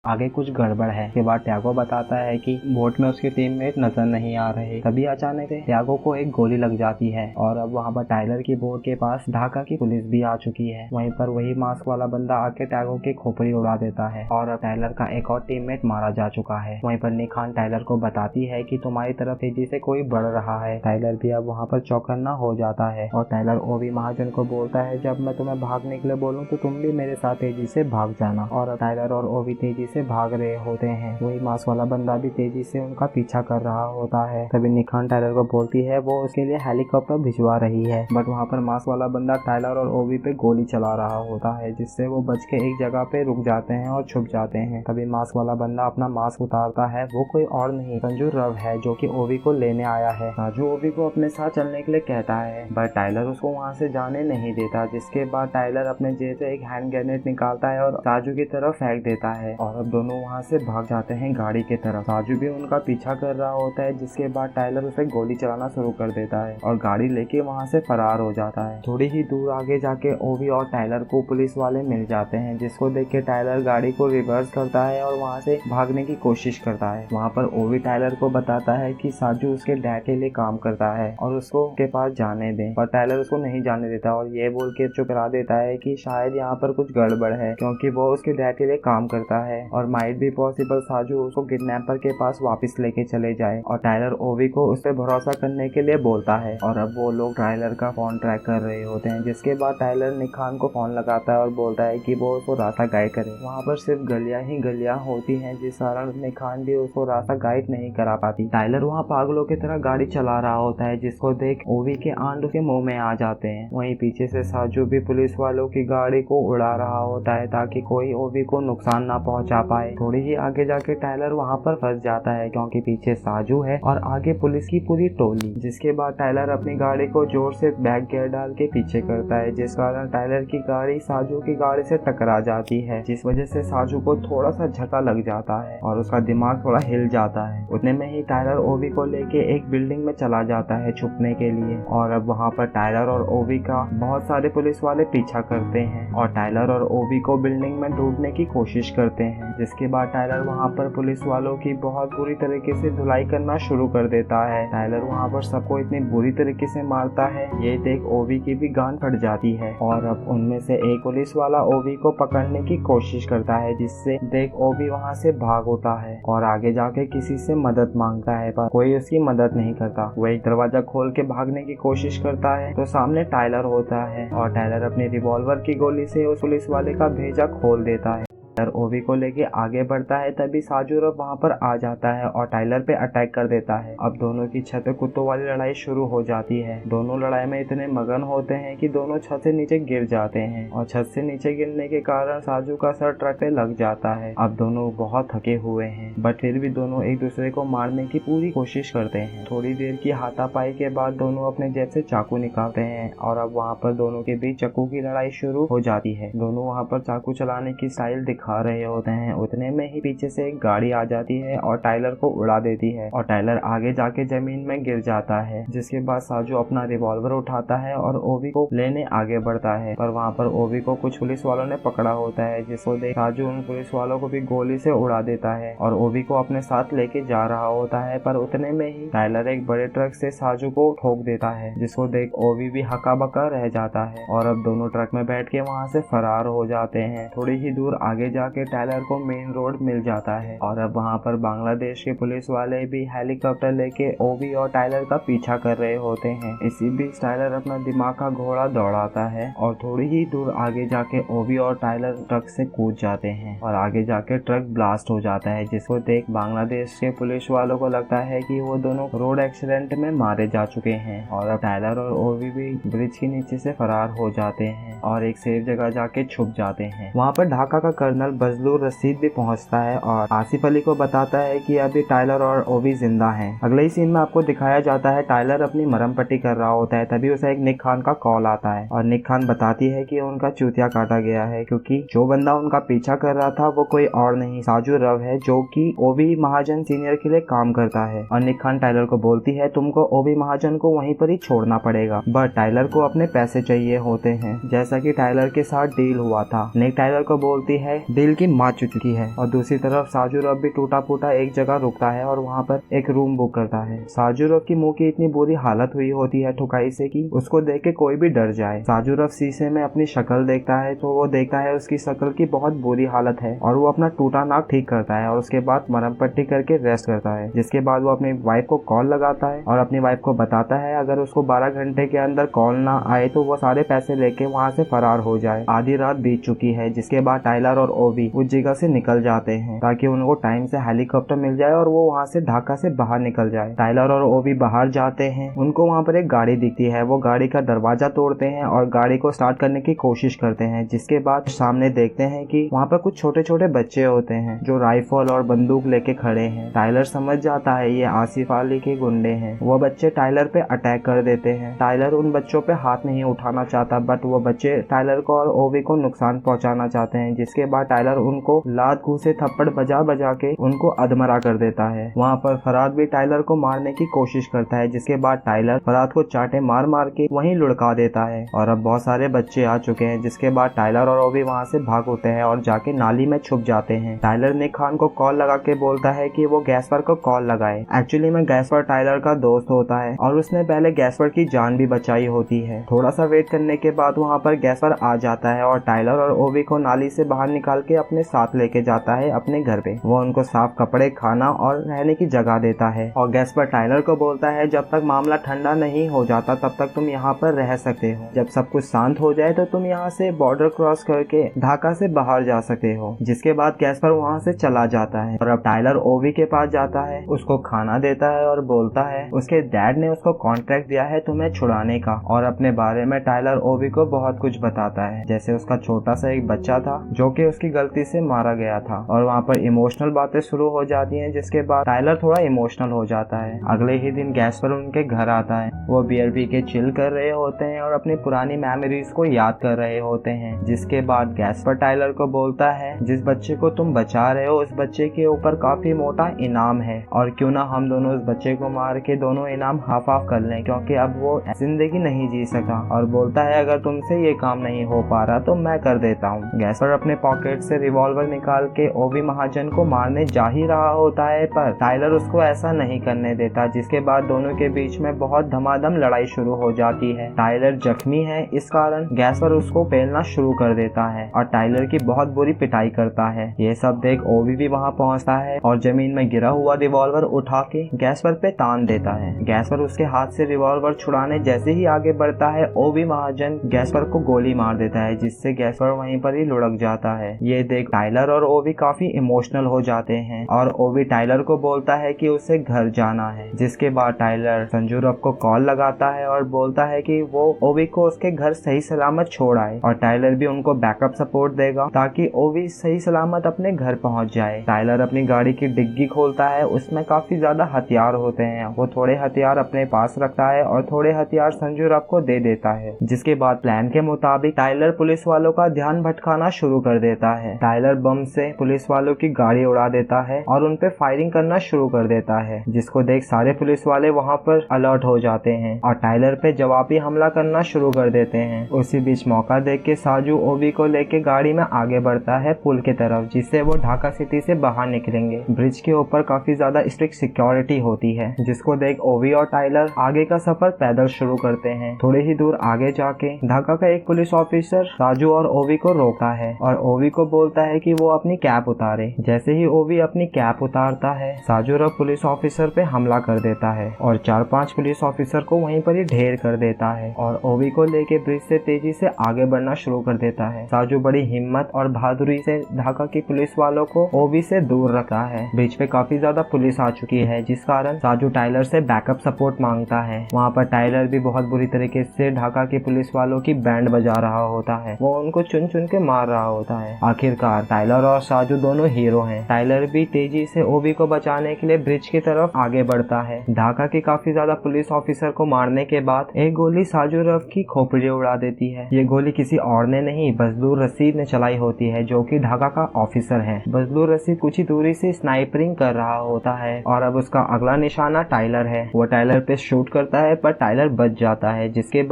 आगे कुछ गड़बड़ है। के बाद त्यागो बताता है कि बोट में उसके टीममेट नजर नहीं आ रहे। तभी अचानक से त्यागो को एक गोली लग जाती है और अब वहाँ पर टाइलर की बोट के पास ढाका की पुलिस भी आ चुकी है। वहीं पर वही मास्क वाला बंदा आके त्यागो की खोपड़ी उड़ा देता है और अब टाइलर का एक और टीममेट मारा जा चुका है। वहीं पर निखान टाइलर को बताती है कि तुम्हारी तरफ तेजी से कोई बढ़ रहा है। टाइलर भी अब वहाँ पर चौकन्ना हो जाता है और टाइलर ओवी महाजन को बोलता है जब मैं तुम्हें भागने के लिए बोलूँ तो तुम भी मेरे साथ तेजी से भाग जाना। और टाइलर और ओवी तेजी से भाग रहे होते हैं। वही मास्क वाला बंदा भी तेजी से उनका पीछा कर रहा होता है। तभी निखान टाइलर को बोलती है वो उसके लिए हेलीकॉप्टर भिजवा रही है, बट वहाँ पर मास्क वाला बंदा टाइलर और ओवी पे गोली चला रहा होता है, जिससे वो बच के एक जगह पे रुक जाते हैं और छुप जाते हैं। तभी मास्क वाला बंदा अपना मास्क उतारता है। वो कोई और नहीं संजू रव है जो कि ओवी को लेने आया है। राजू ओवी को अपने साथ चलने के लिए कहता है, बट टाइलर उसको वहाँ से जाने नहीं देता। जिसके बाद टाइलर अपने जेब से एक हैंड ग्रेनेड निकालता है और राजू की तरफ फेंक देता है और अब दोनों वहाँ से भाग जाते हैं गाड़ी की तरफ। राजू भी उनका पीछा कर रहा होता है, जिसके बाद टाइलर उसे गोली चलाना शुरू कर देता है और गाड़ी लेके वहाँ से फरार हो जाता है। थोड़ी ही दूर आगे जाके ओवी और टाइलर को पुलिस वाले मिल जाते हैं, जिसको देख के टाइलर गाड़ी को रिवर्स करता है और वहाँ से भागने की कोशिश करता है। वहाँ पर ओवी टाइलर को बताता है कि साजू उसके डैड के लिए काम करता है और उसको के पास जाने दें, पर टाइलर उसको नहीं जाने देता और ये बोल के चुप करा देता है कि शायद यहाँ पर कुछ गड़बड़ है, क्योंकि वो उसके डैड के लिए काम करता है और माइट भी पॉसिबल साजू उसको किडनैपर के पास वापस लेके चले जाए। और टाइलर ओवी को उस पर भरोसा करने के लिए बोलता है और अब वो लोग टाइलर का फोन ट्रैक कर रहे होते हैं। जिसके बाद टाइलर निखान को फोन लगाता है और बोलता है कि वो उसको रास्ता गाइड करे। वहाँ पर सिर्फ गलियां ही गलियां होती हैं, जिस कारण निखान भी उसको रास्ता गाइड नहीं करा पाती। टाइलर वहाँ पागलों की तरह गाड़ी चला रहा होता है, जिसको देख ओवी के आंट उसके मुंह में आ जाते हैं। वहीं पीछे से साजू भी पुलिस वालों की गाड़ी को उड़ा रहा होता है ताकि कोई ओवी को नुकसान ना पहुंचा पाए। थोड़ी ही आगे जाके टाइलर वहाँ पर फंस जाता है, क्योंकि पीछे साजू है और आगे पुलिस की पूरी टोली। जिसके बाद टाइलर अपनी गाड़ी को जोर से बैक गियर डाल के पीछे करता है, जिस कारण टाइलर की गाड़ी साजू की गाड़ी से टकरा जाती है, जिस वजह से साजू को थोड़ा सा झटका लग जाता है और उसका दिमाग थोड़ा हिल जाता है। उतने में ही टाइलर ओवी को लेके एक बिल्डिंग में चला जाता है छुपने के लिए और अब वहाँ पर टाइलर और ओवी का बहुत सारे पुलिस वाले पीछा करते हैं और टाइलर और ओवी को बिल्डिंग में ढूंढने की कोशिश करते हैं। जिसके बाद टाइलर वहाँ पर पुलिस वालों की बहुत बुरी तरीके से धुलाई करना शुरू कर देता है। टाइलर वहाँ पर सबको इतनी बुरी तरीके से मारता है, ये देख ओवी की भी गांड फट जाती है और अब उनमें से एक पुलिस वाला ओवी को पकड़ने की कोशिश करता है, जिससे देख ओवी वहाँ से भाग होता है और आगे जाके किसी से मदद मांगता है, पर कोई उसकी मदद नहीं करता। वो एक दरवाजा खोल के भागने की कोशिश करता है तो सामने टाइलर होता है और टाइलर अपनी रिवॉल्वर की गोली से उस पुलिस वाले का भेजा खोल देता है। टाइलर ओवी को लेके आगे बढ़ता है, तभी साजू रब वहाँ पर आ जाता है और टाइलर पे अटैक कर देता है। अब दोनों की छत पे कुत्तों वाली लड़ाई शुरू हो जाती है। दोनों लड़ाई में इतने मगन होते हैं कि दोनों छत से नीचे गिर जाते हैं और छत से नीचे गिरने के कारण साजू का सर ट्रक पे लग जाता है। अब दोनों बहुत थके हुए हैं, बट फिर भी दोनों एक दूसरे को मारने की पूरी कोशिश करते हैं। थोड़ी देर की हाथापाई के बाद दोनों अपने जेब से चाकू निकालते हैं और अब वहाँ पर दोनों के बीच चाकू की लड़ाई शुरू हो जाती है। दोनों वहाँ पर चाकू चलाने की स्टाइल खा रहे होते हैं। उतने में ही पीछे से एक गाड़ी आ जाती है और टाइलर को उड़ा देती है और टाइलर आगे जाके जमीन में गिर जाता है। जिसके बाद साजू अपना रिवॉल्वर उठाता है और ओवी को लेने आगे बढ़ता है, पर वहाँ पर ओवी को कुछ पुलिस वालों ने पकड़ा होता है, जिसको देख साजू उन पुलिस वालों को भी गोली से उड़ा देता है और ओवी को अपने साथ लेके जा रहा होता है। पर उतने में ही टाइलर एक बड़े ट्रक से साजू को ठोक देता है, जिसको देख ओवी भी हक्का बक्का रह जाता है और अब दोनों ट्रक में बैठ के वहाँ से फरार हो जाते हैं। थोड़ी ही दूर आगे जाके टाइलर को मेन रोड मिल जाता है और अब वहाँ पर बांग्लादेश के पुलिस वाले भी हेलीकॉप्टर लेके ओवी और टाइलर का पीछा कर रहे होते हैं। इसी बीच टाइलर अपना दिमाग का घोड़ा दौड़ाता है और थोड़ी ही दूर आगे जाके ओवी और टाइलर ट्रक से कूद जाते हैं और आगे जाके ट्रक ब्लास्ट हो जाता है, जिसको देख बांग्लादेश के पुलिस वालों को लगता है कि वो दोनों रोड एक्सीडेंट में मारे जा चुके हैं और अब टाइलर और ओवी भी ब्रिज के नीचे से फरार हो जाते हैं और एक सेफ जगह जाके छुप जाते हैं। वहाँ पर ढाका का कर्नल बजलूर रशीद भी पहुंचता है और आसिफ अली को बताता है कि अभी टाइलर और ओवी जिंदा हैं। अगले ही सीन में आपको दिखाया जाता है टाइलर अपनी मरहम पट्टी कर रहा होता है, तभी उसे एक निक खान का कॉल आता है और निक खान बताती है कि उनका चूतिया काटा गया है, क्योंकि जो बंदा उनका पीछा कर रहा था वो कोई और नहीं साजू रव है, जो कि ओवी महाजन सीनियर के लिए काम करता है। और निक खान टाइलर को बोलती है तुमको ओवी महाजन को वहीं पर ही छोड़ना पड़ेगा, बट टाइलर को अपने पैसे चाहिए होते हैं, जैसा कि टाइलर के साथ डील हुआ था। निक टाइलर को बोलती है दिल की मार चुकी है। और दूसरी तरफ साजूरफ भी टूटा फूटा एक जगह रुकता है और वहाँ पर एक रूम बुक करता है। साजूरफ की मुंह की इतनी बुरी हालत हुई होती है ठुकाई से कि उसको देख के कोई भी डर जाए। साजूरफ शीशे में अपनी शक्ल देखता है तो वो देखता है उसकी शक्ल की बहुत बुरी हालत है और वो अपना टूटा नाक ठीक करता है और उसके बाद मरहम पट्टी करके रेस्ट करता है। जिसके बाद वो अपनी वाइफ को कॉल लगाता है और अपनी वाइफ को बताता है अगर उसको 12 घंटे के अंदर कॉल ना आए तो वो सारे पैसे लेके वहाँ से फरार हो जाए। आधी रात बीत चुकी है जिसके बाद टाइलर और ओवी उस जगह से निकल जाते हैं ताकि उनको टाइम से हेलीकॉप्टर मिल जाए और वो वहाँ से ढाका से बाहर निकल जाए। टाइलर और ओवी बाहर जाते हैं, उनको वहाँ पर एक गाड़ी दिखती है। वो गाड़ी का दरवाजा तोड़ते हैं और गाड़ी को स्टार्ट करने की कोशिश करते हैं। जिसके बाद सामने देखते हैं कि वहाँ पर कुछ छोटे छोटे बच्चे होते हैं जो राइफल और बंदूक लेके खड़े हैं। टाइलर समझ जाता है ये आसिफ अली के गुंडे हैं। वो बच्चे टाइलर पे अटैक कर देते हैं। टाइलर उन बच्चों पे हाथ नहीं उठाना चाहता बट वो बच्चे टाइलर को और ओवी को नुकसान पहुंचाना चाहते हैं। जिसके बाद टाइलर उनको लात घूंसे थप्पड़ बजा बजा के उनको अधमरा कर देता है। वहाँ पर फराद भी टाइलर को मारने की कोशिश करता है। जिसके बाद टाइलर फराद को चाटे मार मार के वहीं लुढ़का देता है और अब बहुत सारे बच्चे आ चुके हैं। जिसके बाद टाइलर और ओवी वहाँ से भाग होते हैं और जाके नाली में छुप जाते हैं। टाइलर निक खान को कॉल लगा के बोलता है कि वो गैसपर को कॉल लगाए। एक्चुअली में गैसपर टाइलर का दोस्त होता है और उसने पहले गैसपर की जान भी बचाई होती है। थोड़ा सा वेट करने के बाद वहाँ पर गैसपर आ जाता है और टाइलर और ओवी को नाली से बाहर निकाल के अपने साथ लेके जाता है अपने घर पे। वो उनको साफ कपड़े, खाना और रहने की जगह देता है और गैसपर टाइलर को बोलता है जब तक मामला ठंडा नहीं हो जाता तब तक तुम यहाँ पर रह सकते हो। जब सब कुछ शांत हो जाए तो तुम यहाँ से बॉर्डर क्रॉस करके ढाका से बाहर जा सकते हो। जिसके बाद गैसपर वहाँ से चला जाता है और अब टाइलर ओवी के पास जाता है, उसको खाना देता है और बोलता है उसके डैड ने उसको कॉन्ट्रैक्ट दिया है तुम्हें छुड़ाने का। और अपने बारे में टाइलर ओवी को बहुत कुछ बताता है, जैसे उसका छोटा सा एक बच्चा था जो कि उसकी गलती से मारा गया था। और वहाँ पर इमोशनल बातें शुरू हो जाती हैं। जिसके बाद टाइलर थोड़ा इमोशनल हो जाता है। अगले ही दिन गैसपर उनके घर आता है। वो बियर पी के चिल कर रहे होते हैं और अपनी पुरानी मेमोरीज को याद कर रहे होते हैं। जिसके बाद गैसपर टाइलर को बोलता है जिस बच्चे को तुम बचा रहे हो उस बच्चे के ऊपर काफी मोटा इनाम है और क्यों ना हम दोनों उस बच्चे को मार के दोनों इनाम हाफ हाफ कर लें क्योंकि अब वो जिंदगी नहीं जी सका। और बोलता है अगर तुमसे ये काम नहीं हो पा रहा तो मैं कर देता हूँ। गैसपर अपने पॉकेट से रिवॉल्वर निकाल के ओवी महाजन को मारने जा ही रहा होता है पर टाइलर उसको ऐसा नहीं करने देता। जिसके बाद दोनों के बीच में बहुत धमाधम लड़ाई शुरू हो जाती है। टाइलर जख्मी है, इस कारण गैसपर उसको पेलना शुरू कर देता है और टाइलर की बहुत बुरी पिटाई करता है। ये सब देख ओवी भी वहाँ पहुँचता है और जमीन में गिरा हुआ रिवॉल्वर उठा के गैसपर पे तान देता है। गैसपर उसके हाथ से रिवॉल्वर छुड़ाने जैसे ही आगे बढ़ता है ओवी महाजन गैसपर को गोली मार देता है जिससे गैसपर वहीं पर ही लुढ़क जाता है। ये देख टाइलर और ओवी काफी इमोशनल हो जाते हैं और ओवी टाइलर को बोलता है कि उसे घर जाना है। जिसके बाद टाइलर संजूरफ को कॉल लगाता है और बोलता है कि वो ओवी को उसके घर सही सलामत छोड़ आए और टाइलर भी उनको बैकअप सपोर्ट देगा ताकि ओवी सही सलामत अपने घर पहुंच जाए। टाइलर अपनी गाड़ी की डिग्गी खोलता है, उसमें काफी ज्यादा हथियार होते हैं। वो थोड़े हथियार अपने पास रखता है और थोड़े हथियार संजूरफ को दे देता है। जिसके बाद प्लान के मुताबिक टाइलर पुलिस वालों का ध्यान भटकाना शुरू कर देता है। टाइलर बम से पुलिस वालों की गाड़ी उड़ा देता है और उन पे फायरिंग करना शुरू कर देता है जिसको देख सारे पुलिस वाले वहाँ पर अलर्ट हो जाते हैं और टाइलर पे जवाबी हमला करना शुरू कर देते हैं। उसी बीच मौका देख के साजू ओवी को लेके गाड़ी में आगे बढ़ता है पुल की तरफ जिससे वो ढाका सिटी से बाहर निकलेंगे। ब्रिज के ऊपर काफी ज्यादा स्ट्रिक्ट सिक्योरिटी होती है जिसको देख ओवी और टाइलर आगे का सफर पैदल शुरू करते हैं। थोड़े ही दूर आगे जाके ढाका का एक पुलिस ऑफिसर साजू और ओवी को रोकता है और ओवी को बोलता है कि वो अपनी कैप उतारे। जैसे ही ओवी अपनी कैप उतारता है साजू रब पुलिस ऑफिसर पे हमला कर देता है और 4-5 पुलिस ऑफिसर को वहीं पर ही ढेर कर देता है और ओवी को लेके ब्रिज से तेजी से आगे बढ़ना शुरू कर देता है। साजू बड़ी हिम्मत और बहादुरी से ढाका की पुलिस वालों को ओवी से दूर रखा है। ब्रिज पे काफी ज्यादा पुलिस आ चुकी है जिस कारण साजू टाइलर से बैकअप सपोर्ट मांगता है। वहाँ पर टाइलर भी बहुत बुरी तरीके से ढाका के पुलिस वालों की बैंड बजा रहा होता है। वो उनको चुन चुन के मार रहा होता है। आखिरकार टाइलर और साजू दोनों हीरो हैं। टाइलर भी तेजी से ओवी को बचाने के लिए ब्रिज की तरफ आगे बढ़ता है। ढाका के काफी ज्यादा पुलिस ऑफिसर को मारने के बाद एक गोली साजू रफ की खोपड़ी उड़ा देती है। ये गोली किसी और ने नहीं बजलूर रशीद ने चलाई होती है जो कि ढाका का ऑफिसर है। बजलूर रशीद कुछ ही दूरी से स्नाइपरिंग कर रहा होता है और अब उसका अगला निशाना टाइलर है। वो टाइलर पे शूट करता है पर टाइलर बच जाता है जिसके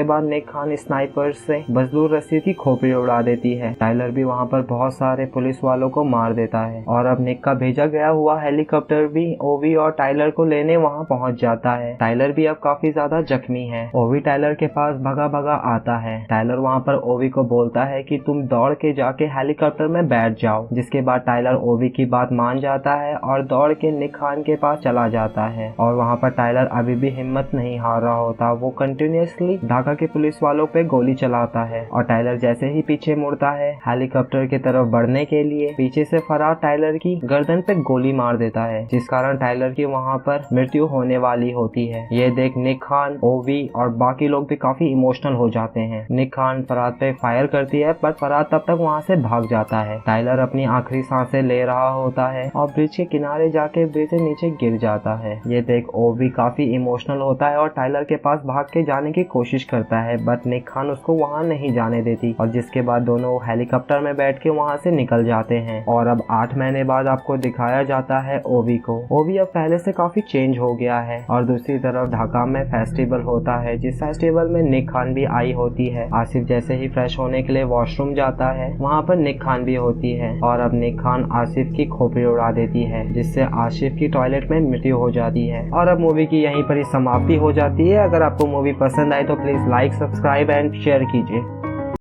बाद नेक खान स्नाइपर से बजलूर रशीद की खोपड़ी उड़ा देती है। टाइलर भी वहाँ वहाँ पर बहुत सारे पुलिस वालों को मार देता है और अब निक का भेजा गया हुआ हेलीकॉप्टर भी ओवी और टाइलर को लेने वहाँ पहुँच जाता है। टाइलर भी अब काफी ज्यादा जख्मी है। ओवी टाइलर के पास भगा भगा आता है। टाइलर वहाँ पर ओवी को बोलता है कि तुम दौड़ के जाके हेलीकॉप्टर में बैठ जाओ, जिसके बाद टाइलर ओवी की बात मान जाता है और दौड़ के निक खान के पास चला जाता है। और वहाँ पर टाइलर अभी भी हिम्मत नहीं हार रहा होता। वो कंटिन्यूअसली ढाका के पुलिस वालों पे गोली चलाता है और टाइलर जैसे ही पीछे मुड़ता है हेलीकॉप्टर की तरफ बढ़ने के लिए, पीछे से फरार टाइलर की गर्दन पे गोली मार देता है, जिस कारण टाइलर की वहाँ पर मृत्यु होने वाली होती है। ये देख निक खान, ओवी और बाकी लोग भी काफी इमोशनल हो जाते हैं। निक खान फराद पे फायर करती है पर फराद तब तक वहाँ से भाग जाता है। टाइलर अपनी आखिरी सांसें ले रहा होता है और ब्रिज के किनारे जाके ब्रिज से नीचे गिर जाता है। ये देख ओवी काफी इमोशनल होता है और टाइलर के पास भाग के जाने की कोशिश करता है, बट निक खान उसको वहाँ नहीं जाने देती और जिसके बाद दोनों हेलीकॉप्टर में बैठ के वहाँ से निकल जाते हैं। और अब 8 महीने बाद आपको दिखाया जाता है ओवी को। ओवी अब पहले से काफी चेंज हो गया है। और दूसरी तरफ ढाका में फेस्टिवल होता है, जिस फेस्टिवल में निक खान भी आई होती है। आसिफ जैसे ही फ्रेश होने के लिए वॉशरूम जाता है, वहाँ पर निक खान भी होती है और अब निक खान आसिफ की खोपड़ी उड़ा देती है, जिससे आसिफ की टॉयलेट में मृत्यु हो जाती है। और अब मूवी की यहीं पर ही समाप्ति हो जाती है। अगर आपको मूवी पसंद आए तो please like, subscribe and share कीजिए।